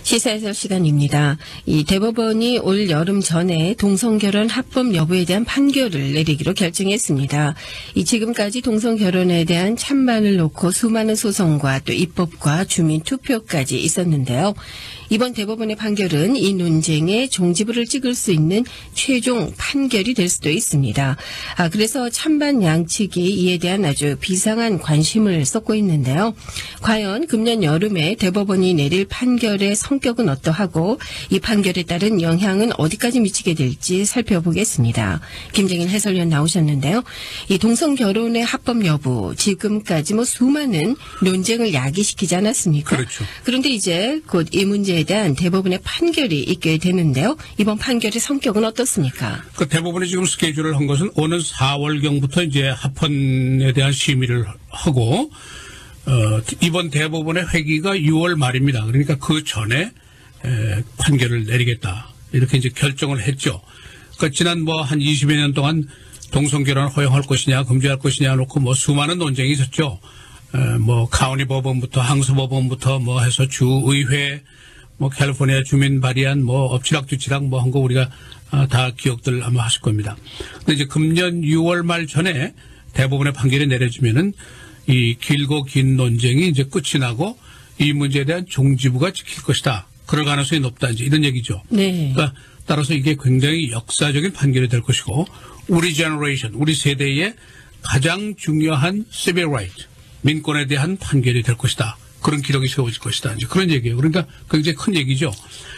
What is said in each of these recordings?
시사해설 시간입니다. 이 대법원이 올 여름 전에 동성결혼 합법 여부에 대한 판결을 내리기로 결정했습니다. 이 지금까지 동성결혼에 대한 찬반을 놓고 수많은 소송과 또 입법과 주민 투표까지 있었는데요. 이번 대법원의 판결은 이 논쟁에 종지부를 찍을 수 있는 최종 판결이 될 수도 있습니다. 그래서 찬반 양측이 이에 대한 아주 비상한 관심을 쏟고 있는데요. 과연 금년 여름에 대법원이 내릴 판결의 성격은 어떠하고 이 판결에 따른 영향은 어디까지 미치게 될지 살펴보겠습니다. 김정일 해설위원 나오셨는데요. 이 동성결혼의 합법 여부 지금까지 수많은 논쟁을 야기시키지 않았습니까? 그렇죠. 그런데 이제 곧 이 문제에 대한 대법원의 판결이 있게 되는데요. 이번 판결의 성격은 어떻습니까? 그 대법원이 지금 스케줄을 한 것은 오는 4월경부터 이제 합헌에 대한 심의를 하고 이번 대법원의 회기가 6월 말입니다. 그러니까 그 전에 판결을 내리겠다 이렇게 이제 결정을 했죠. 그러니까 지난 한 20여 년 동안 동성결혼을 허용할 것이냐 금지할 것이냐 놓고 수많은 논쟁이 있었죠. 카운티 법원부터 항소법원부터 해서 주의회 캘리포니아 주민 발의안 엎치락뒤치락 한 거 우리가 다 기억들 아마 하실 겁니다. 근데 이제 금년 6월 말 전에 대법원의 판결이 내려지면은 이 길고 긴 논쟁이 이제 끝이 나고 이 문제에 대한 종지부가 지킬 것이다. 그럴 가능성이 높다. 이제 이런 얘기죠. 네. 그러니까 따라서 이게 굉장히 역사적인 판결이 될 것이고 우리 제너레이션, 우리 세대의 가장 중요한 civil right, 민권에 대한 판결이 될 것이다. 그런 기록이 세워질 것이다. 이제 그런 얘기예요. 그러니까 굉장히 큰 얘기죠.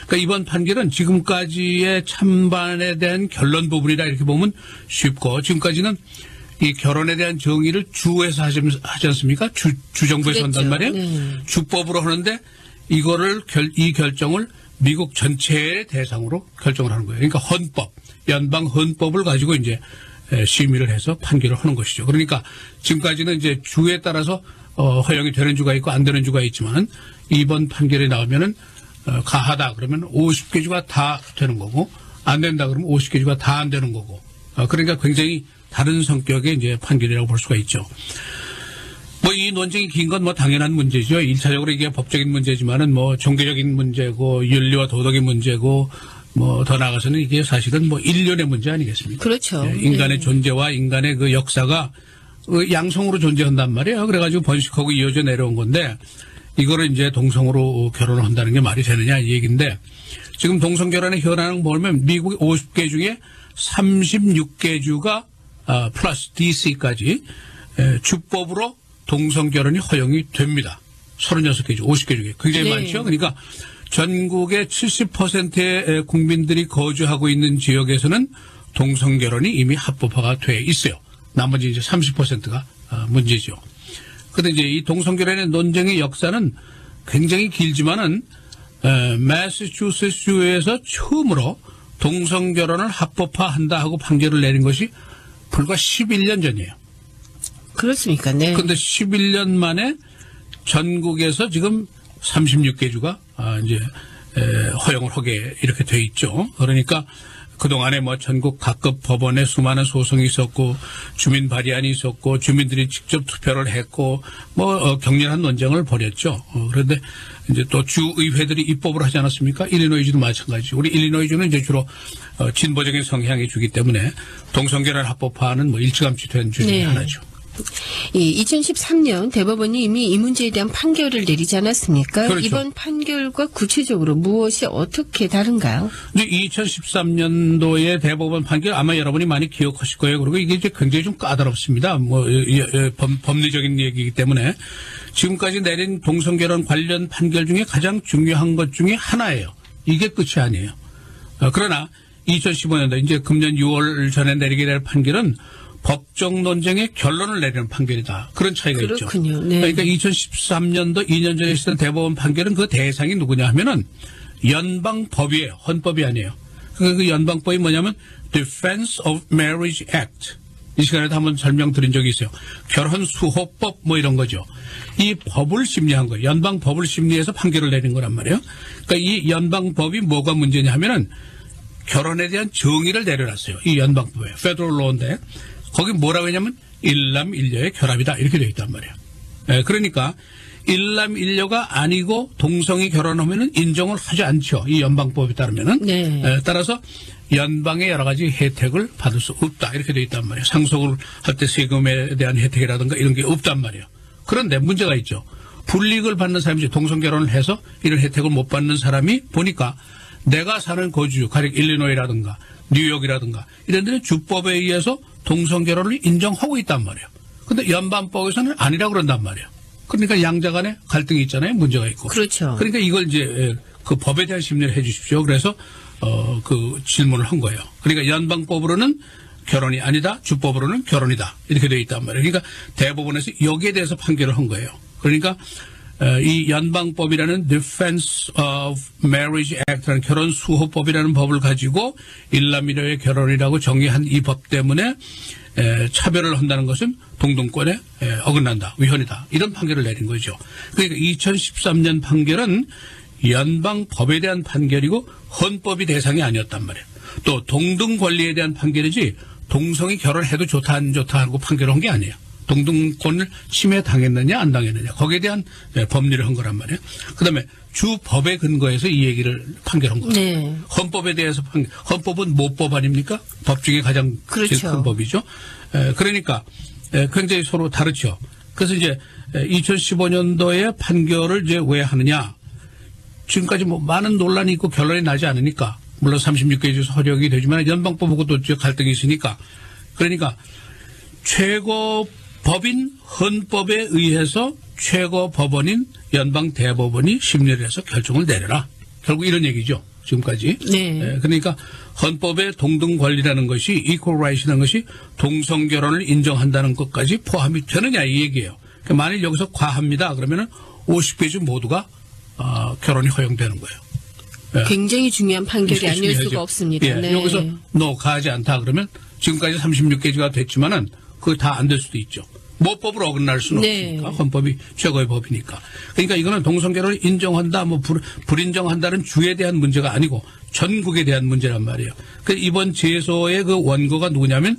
그러니까 이번 판결은 지금까지의 찬반에 대한 결론 부분이다 이렇게 보면 쉽고 지금까지는 이 결혼에 대한 정의를 주에서 하지 않습니까? 주정부에서 한단 말이에요. 주법으로 하는데 이거를 이 결정을 미국 전체의 대상으로 결정을 하는 거예요. 그러니까 헌법, 연방 헌법을 가지고 이제 심의를 해서 판결을 하는 것이죠. 그러니까 지금까지는 이제 주에 따라서 허용이 되는 주가 있고 안 되는 주가 있지만 이번 판결이 나오면은 가하다 그러면 50개 주가 다 되는 거고 안 된다 그러면 50개 주가 다 안 되는 거고 그러니까 굉장히 다른 성격의 이제 판결이라고 볼 수가 있죠. 이 논쟁이 긴 건 당연한 문제죠. 1차적으로 이게 법적인 문제지만은 종교적인 문제고 윤리와 도덕의 문제고 더 나아가서는 이게 사실은 인륜의 문제 아니겠습니까? 그렇죠. 인간의 존재와 인간의 그 역사가 양성으로 존재한단 말이에요. 그래가지고 번식하고 이어져 내려온 건데 이거를 이제 동성으로 결혼을 한다는 게 말이 되느냐 이 얘기인데 지금 동성결혼의 현황을 보면 미국의 50개 중에 36개 주가 플러스 DC까지 주법으로 동성결혼이 허용이 됩니다. 36개 주, 50개 중에 굉장히 많죠. 그러니까 전국의 70%의 국민들이 거주하고 있는 지역에서는 동성결혼이 이미 합법화가 돼 있어요. 나머지 이제 30%가 문제죠. 그런데 이제 이 동성결혼의 논쟁의 역사는 굉장히 길지만은 매사추세츠주에서 처음으로 동성결혼을 합법화한다 하고 판결을 내린 것이 불과 11년 전이에요. 그렇습니까? 네. 그런데 11년 만에 전국에서 지금 36개 주가 이제 허용을 하게 이렇게 돼 있죠. 그러니까 그동안에 전국 각급 법원에 수많은 소송이 있었고 주민 발의안이 있었고 주민들이 직접 투표를 했고 격렬한 논쟁을 벌였죠. 그런데 이제 또 주의회들이 입법을 하지 않았습니까? 일리노이주도 마찬가지죠. 우리 일리노이주는 이제 주로 진보적인 성향의 주기 때문에 동성결혼 합법화는 일찌감치 된 주 중에 하나죠. 2013년 대법원이 이미 이 문제에 대한 판결을 내리지 않았습니까? 그렇죠. 이번 판결과 구체적으로 무엇이 어떻게 다른가요? 2013년도의 대법원 판결 아마 여러분이 많이 기억하실 거예요. 그리고 이게 이제 굉장히 좀 까다롭습니다. 법리적인 얘기이기 때문에 지금까지 내린 동성결혼 관련 판결 중에 가장 중요한 것 중에 하나예요. 이게 끝이 아니에요. 그러나 2015년도 이제 금년 6월 전에 내리게 될 판결은 법적 논쟁의 결론을 내리는 판결이다. 그런 차이가 그렇군요. 있죠. 네. 그러니까 2013년도 2년 전에 있었던 대법원 판결은 그 대상이 누구냐 하면은 연방법이에요. 헌법이 아니에요. 그 연방법이 뭐냐면 Defense of Marriage Act. 이 시간에도 한번 설명드린 적이 있어요. 결혼수호법 이런 거죠. 이 법을 심리한 거예요. 연방법을 심리해서 판결을 내린 거란 말이에요. 그러니까 이 연방법이 뭐가 문제냐 하면은 결혼에 대한 정의를 내려놨어요. 이 연방법에. Federal Law인데 거기 뭐라고 했냐면 일남일녀의 결합이다 이렇게 되어 있단 말이에요. 그러니까 일남 일녀가 아니고 동성이 결혼하면은 인정을 하지 않죠. 이 연방법에 따르면은. 네. 따라서 연방의 여러 가지 혜택을 받을 수 없다. 이렇게 돼 있단 말이에요. 상속을 할 때 세금에 대한 혜택이라든가 이런 게 없단 말이에요. 그런데 문제가 있죠. 불이익을 받는 사람이 동성 결혼을 해서 이런 혜택을 못 받는 사람이 보니까 내가 사는 거주, 가령 일리노이라든가 뉴욕이라든가 이런 데는 주법에 의해서 동성 결혼을 인정하고 있단 말이에요. 근데 연방법에서는 아니라고 그런단 말이에요. 그러니까 양자 간에 갈등이 있잖아요. 문제가 있고. 그렇죠. 그러니까 이걸 이제 그 법에 대한 심리를 해 주십시오. 그래서 그 질문을 한 거예요. 그러니까 연방법으로는 결혼이 아니다. 주법으로는 결혼이다. 이렇게 되어 있단 말이에요. 그러니까 대법원에서 여기에 대해서 판결을 한 거예요. 그러니까 이 연방법이라는 Defense of Marriage Act라는 결혼 수호법이라는 법을 가지고 일남일녀의 결혼이라고 정의한 이 법 때문에 차별을 한다는 것은 동등권에 어긋난다. 위헌이다. 이런 판결을 내린 거죠. 그러니까 2013년 판결은 연방법에 대한 판결이고 헌법이 대상이 아니었단 말이에요. 또 동등 권리에 대한 판결이지 동성이 결혼해도 좋다 안 좋다 하고 판결을 한 게 아니에요. 동등권을 침해당했느냐 안 당했느냐 거기에 대한 법리를 한 거란 말이에요. 그다음에 주법에 근거해서 이 얘기를 판결한 거예요. 네. 헌법에 대해서 헌법은 모법 아닙니까? 법 중에 가장 그렇죠. 제일 큰 법이죠. 그러니까 굉장히 서로 다르죠. 그래서 이제 2015년도에 판결을 이제 왜 하느냐. 지금까지 뭐 많은 논란이 있고 결론이 나지 않으니까 물론 36개에서 허력이 되지만 연방법하고 또 갈등이 있으니까 그러니까 최고법인 헌법에 의해서 최고법원인 연방대법원이 심리를 해서 결정을 내려라. 결국 이런 얘기죠. 지금까지. 네. 그러니까 헌법의 동등 권리라는 것이 equal right이라는 것이 동성 결혼을 인정한다는 것까지 포함이 되느냐 이 얘기예요. 그러니까 만일 여기서 과합니다. 그러면은 50개 중 모두가 결혼이 허용되는 거예요. 굉장히 중요한 판결이 아닐 중요하죠. 수가 없습니다. 예, 네. 여기서 가하지 않다 그러면 지금까지 36개가 됐지만은 그거 다 안 될 수도 있죠. 모법으로 어긋날 수는 네. 없으니까 헌법이 최고의 법이니까. 그러니까 이거는 동성결혼을 인정한다, 뭐 불인정한다는 주에 대한 문제가 아니고 전국에 대한 문제란 말이에요. 그 이번 제소의 그 원고가 누구냐면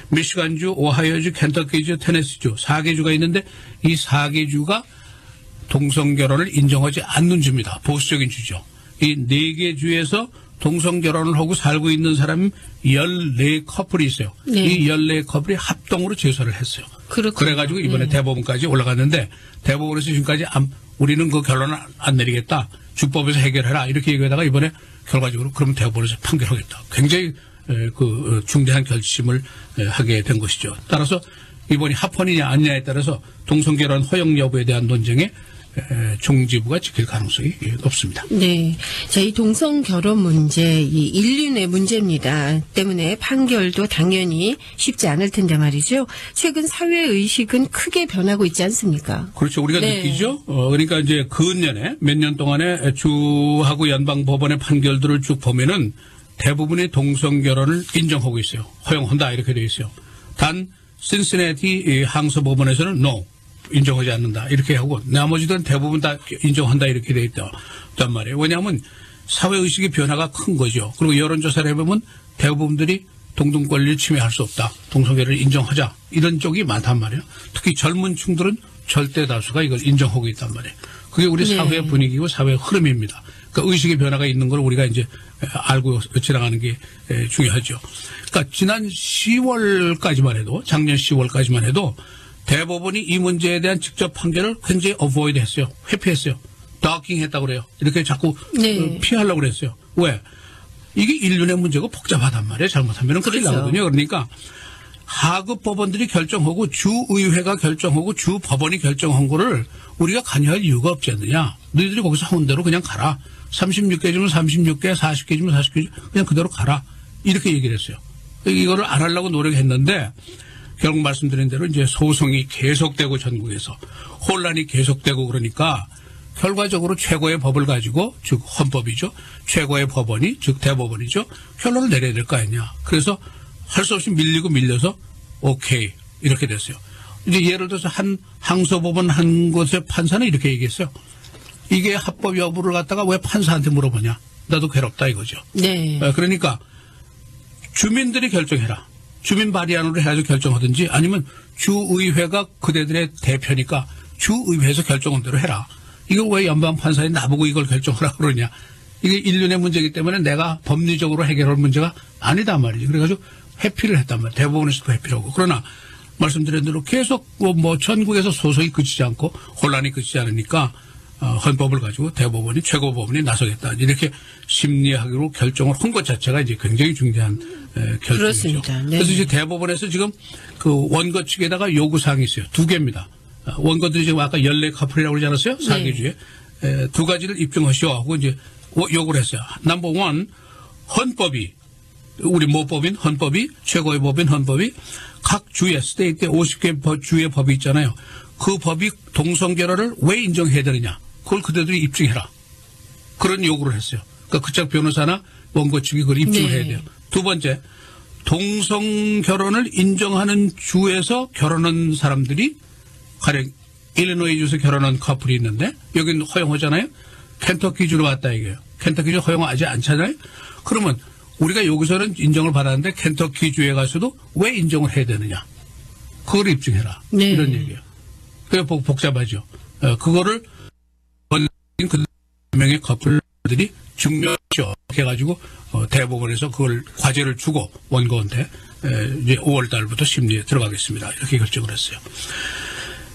미시간주, 오하이오주, 켄터키주, 테네시주 4개 주가 있는데 이 4개 주가 동성결혼을 인정하지 않는 주입니다. 보수적인 주죠. 이 4개 주에서 동성결혼을 하고 살고 있는 사람이 14커플이 있어요. 네. 이 14커플이 합동으로 제소를 했어요. 그렇군요. 그래가지고 이번에 네. 대법원까지 올라갔는데 대법원에서 지금까지 우리는 그 결론을 안 내리겠다. 주법에서 해결해라. 이렇게 얘기하다가 이번에 결과적으로 그럼 대법원에서 판결하겠다. 굉장히 그 중대한 결심을 하게 된 것이죠. 따라서 이번이 합헌이냐 아니냐에 따라서 동성결혼 허용 여부에 대한 논쟁에 중지부가 지킬 가능성이 높습니다. 네. 자, 이 동성 결혼 문제, 이 인륜의 문제입니다. 때문에 판결도 당연히 쉽지 않을 텐데 말이죠. 최근 사회 의식은 크게 변하고 있지 않습니까? 그렇죠. 우리가 네. 느끼죠. 그러니까 이제 근년에 몇 년 동안에 주하고 연방 법원의 판결들을 쭉 보면은 대부분이 동성 결혼을 인정하고 있어요. 허용한다 이렇게 되어 있어요. 단 신시내티 항소 법원에서는 no. 인정하지 않는다. 이렇게 하고 나머지들은 대부분 다 인정한다. 이렇게 돼 있단 말이에요. 왜냐하면 사회의식의 변화가 큰 거죠. 그리고 여론조사를 해보면 대부분들이 동등 권리를 침해할 수 없다. 동성애를 인정하자. 이런 쪽이 많단 말이에요. 특히 젊은 층들은 절대 다수가 이걸 인정하고 있단 말이에요. 그게 우리 네. 사회의 분위기고 사회의 흐름입니다. 그러니까 의식의 변화가 있는 걸 우리가 이제 알고 지나가는 게 중요하죠. 그러니까 지난 10월까지만 해도 작년 10월까지만 해도 대법원이 이 문제에 대한 직접 판결을 굉장히 어보이드 했어요. 회피했어요. 다킹 했다고 그래요. 이렇게 자꾸 네. 피하려고 그랬어요. 왜? 이게 인륜의 문제고 복잡하단 말이에요. 잘못하면 큰일 그렇죠. 나거든요. 그러니까 하급 법원들이 결정하고 주의회가 결정하고 주법원이 결정한 거를 우리가 관여할 이유가 없지 않느냐. 너희들이 거기서 하는 대로 그냥 가라. 36개 주면 36개, 40개 주면 40개 그냥 그대로 가라. 이렇게 얘기를 했어요. 이거를 안 하려고 노력했는데 결국 말씀드린 대로 이제 소송이 계속되고 전국에서 혼란이 계속되고 그러니까 결과적으로 최고의 법을 가지고 즉 헌법이죠. 최고의 법원이 즉 대법원이죠. 결론을 내려야 될 거 아니냐. 그래서 할 수 없이 밀리고 밀려서 오케이 이렇게 됐어요. 이제 예를 들어서 한 항소법원 한 곳의 판사는 이렇게 얘기했어요. 이게 합법 여부를 갖다가 왜 판사한테 물어보냐. 나도 괴롭다 이거죠. 네. 그러니까 주민들이 결정해라. 주민 발의안으로 해가지고 결정하든지 아니면 주의회가 그대들의 대표니까 주의회에서 결정한 대로 해라. 이거 왜 연방판사에 나보고 이걸 결정하라 그러냐. 이게 인륜의 문제이기 때문에 내가 법리적으로 해결할 문제가 아니다 말이지. 그래가지고 회피를 했단 말이에요. 대법원에서도 회피를 하고. 그러나 말씀드린 대로 계속 뭐 전국에서 소송이 그치지 않고 혼란이 그치지 않으니까 헌법을 가지고 대법원이 최고법원이 나서겠다. 이렇게 심리하기로 결정을 한 것 자체가 이제 굉장히 중대한 결정이죠. 그렇습니다. 네. 그래서 이제 대법원에서 지금 그 원고 측에다가 요구사항이 있어요. 2개입니다. 원고들이 지금 아까 14커플이라고 그러지 않았어요? 네. 사개주에. 2가지를 입증하시오 하고 이제 요구를 했어요. 넘버 원, 헌법이, 우리 모법인 헌법이, 최고의 법인 헌법이 각 주의, 스테이트에 50개 주의 법이 있잖아요. 그 법이 동성결혼을 왜 인정해야 되느냐. 그걸 그대들이 입증해라. 그런 요구를 했어요. 그러니까 그쪽 변호사나 원고 측이 그걸 입증을 네. 해야 돼요. 2번째, 동성결혼을 인정하는 주에서 결혼한 사람들이 가령 일리노이주에서 결혼한 커플이 있는데 여기는 허용하잖아요. 켄터키주로 왔다 이게요. 켄터키주 허용하지 않잖아요. 그러면 우리가 여기서는 인정을 받았는데 켄터키주에 가서도 왜 인정을 해야 되느냐. 그걸 입증해라. 네. 이런 얘기예요. 그게 복잡하죠. 그거를 그 명의 커플들이 증명하죠. 해가지고 대법원에서 그걸 과제를 주고 원고한테 이제 5월 달부터 심리에 들어가겠습니다. 이렇게 결정을 했어요.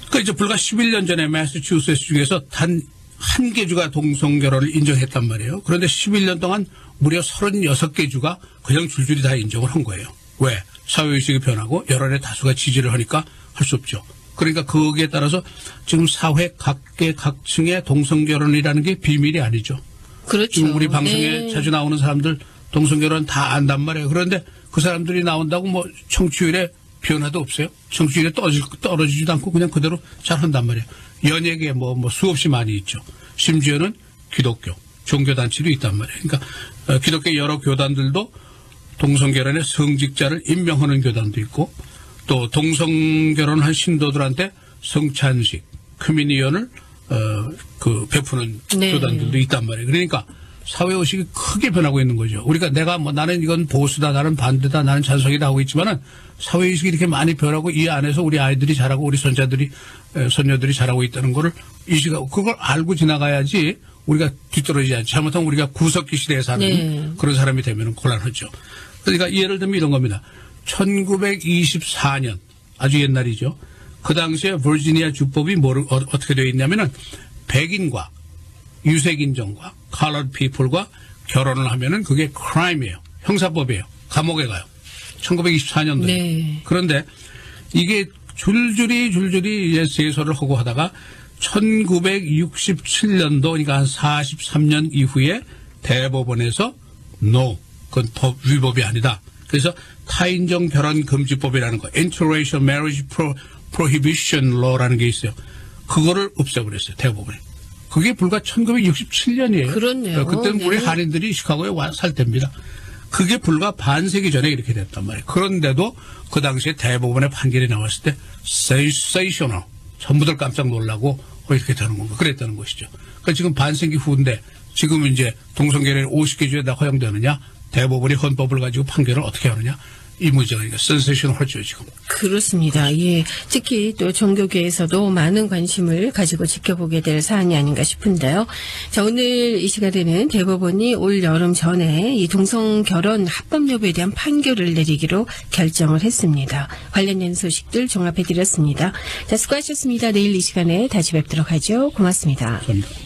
그러니까 이제 불과 11년 전에 매사추세츠 중에서 단 한 개 주가 동성결혼을 인정했단 말이에요. 그런데 11년 동안 무려 36개 주가 그냥 줄줄이 다 인정을 한 거예요. 왜? 사회의식이 변하고 여론의 다수가 지지를 하니까 할 수 없죠. 그러니까 거기에 따라서 지금 사회 각계 각층의 동성결혼이라는 게 비밀이 아니죠. 그렇죠. 지금 우리 방송에 네. 자주 나오는 사람들 동성결혼 다 안단 말이에요. 그런데 그 사람들이 나온다고 뭐 청취율에 변화도 없어요. 청취율에 떨어지지도 않고 그냥 그대로 잘 한단 말이에요. 연예계에 뭐 수없이 많이 있죠. 심지어는 기독교, 종교단체도 있단 말이에요. 그러니까 기독교 여러 교단들도 동성결혼의 성직자를 임명하는 교단도 있고 또 동성결혼한 신도들한테 성찬식, 커뮤니언을 베푸는 네. 교단들도 있단 말이에요. 그러니까 사회의식이 크게 변하고 있는 거죠. 우리가 내가 나는 이건 보수다, 나는 반대다, 나는 찬성이다 하고 있지만은 사회의식이 이렇게 많이 변하고 이 안에서 우리 아이들이 자라고 우리 손녀들이 자라고 있다는 거를 인식하고 그걸 알고 지나가야지 우리가 뒤떨어지지 않지. 잘못하면 우리가 구석기 시대에 사는 네. 그런 사람이 되면 곤란하죠. 그러니까 예를 들면 이런 겁니다. 1924년 아주 옛날이죠. 그 당시에 버지니아 주법이 어떻게 되어 있냐면은 백인과 유색인종과 colored people과 결혼을 하면은 그게 crime이에요. 형사법이에요. 감옥에 가요. 1924년도에. 네. 그런데 이게 줄줄이 이제 세소를 하고 하다가 1967년도 그러니까 한 43년 이후에 대법원에서 no, 그건 위법이 아니다. 그래서 타인종 결혼 금지법이라는 거, Interracial Marriage Prohibition Law라는 게 있어요. 그거를 없애버렸어요. 대법원이. 그게 불과 1967년이에요. 그렇네요. 그때는 우리 네. 한인들이 시카고에 살 때입니다. 그게 불과 반세기 전에 이렇게 됐단 말이에요. 그런데도 그 당시에 대법원의 판결이 나왔을 때 sensational, 전부들 깜짝 놀라고 이렇게 되는 건가 그랬다는 것이죠. 그러니까 지금 반세기 후인데 지금 이제 동성결혼이 50개 주에 다 허용되느냐, 대법원이 헌법을 가지고 판결을 어떻게 하느냐, 이 문제가 그러니까 센세이션하죠 지금. 그렇습니다. 예. 특히 또 종교계에서도 많은 관심을 가지고 지켜보게 될 사안이 아닌가 싶은데요. 자, 오늘 이 시간에는 대법원이 올 여름 전에 이 동성 결혼 합법 여부에 대한 판결을 내리기로 결정을 했습니다. 관련된 소식들 종합해드렸습니다. 자, 수고하셨습니다. 내일 이 시간에 다시 뵙도록 하죠. 고맙습니다. 감사합니다.